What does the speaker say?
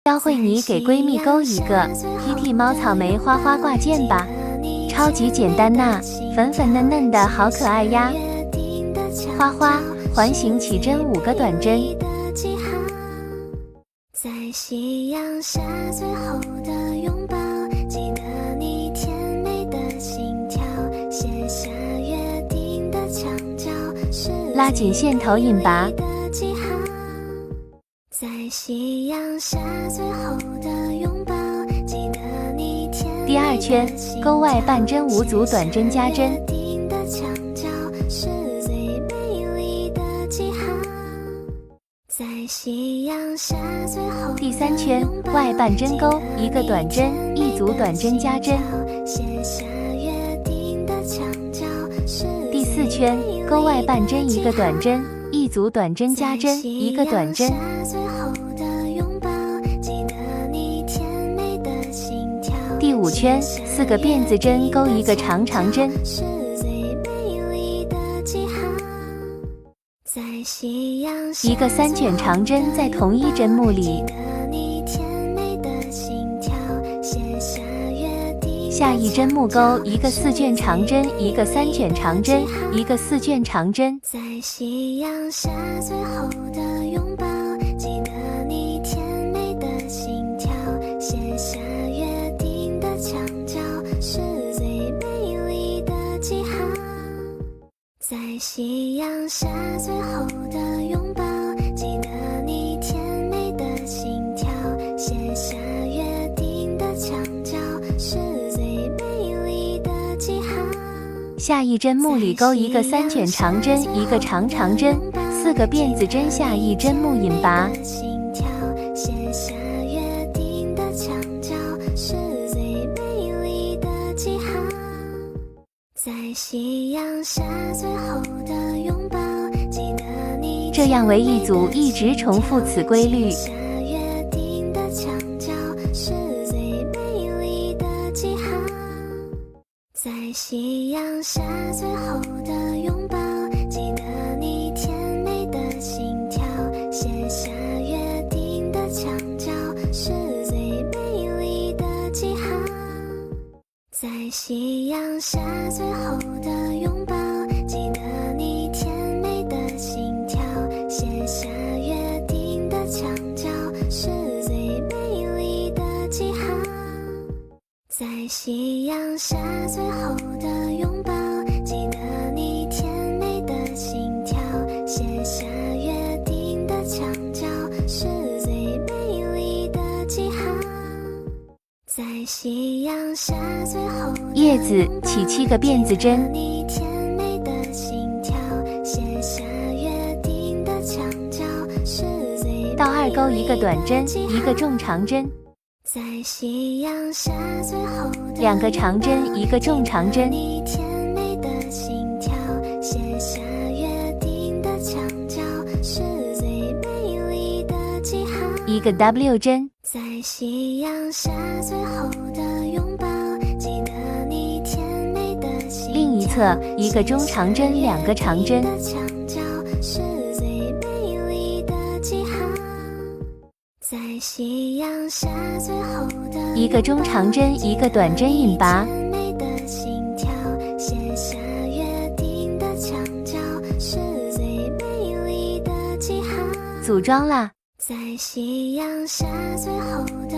教会你给闺蜜勾一个 PT 猫草莓花花挂件吧，超级简单呐，粉粉嫩嫩的好可爱呀！花花环形起针5个短针，在夕阳下最后的拥抱，记得你甜美的心跳，写下约定的墙角，是拉紧线头引拔。在夕阳下最后的拥抱，记得你甜美的第2圈勾外半针5组短针加针。在夕阳下最后第3圈外半针勾1个短针1组短针加针。第4圈勾外半针1个短针1组短针加针1个短针。第5圈4个辫子针勾1个长长针。1个3卷长针在同一针目里。下一针目勾1个4卷长针1个3卷长针1个4卷长针。在夕阳下最后的拥抱，记得你甜美的心跳，写下约定的墙角，是最美丽的记号。在夕阳下最后的拥抱，记得你甜美的心跳，写下约定的墙角，是最美丽的记号。下一针目里勾1个3卷长针1个长长针4个辫子针，下一针目引拔。在夕阳下最后的拥抱，记得你这样为一组，一直重复此规律。在夕阳下最后的拥抱，记得你甜美的心跳，写下约定的墙角，是最美丽的记号。在夕阳下最后的拥抱，记得你甜美的心跳，写下约定的墙角，是最美丽的记号。在夕阳下最后的拥抱，记得你甜美的心跳，写下约定的墙角，是最美丽的记号。在夕阳下最后叶子起7个辫子针，你甜美的心跳，写下约定的墙角，是最到2勾1个短针1个重长针。在夕阳下最后2个长针1个重长针。你甜美的心跳，写下约定的墙角，是最美丽的记号。1个 W 针。在夕阳下最后的拥抱，记得你甜美的心跳，另一侧1个中长针2个长针。在夕阳下最后的1个中长针1个短针引拔。组装啦！在夕阳下最后的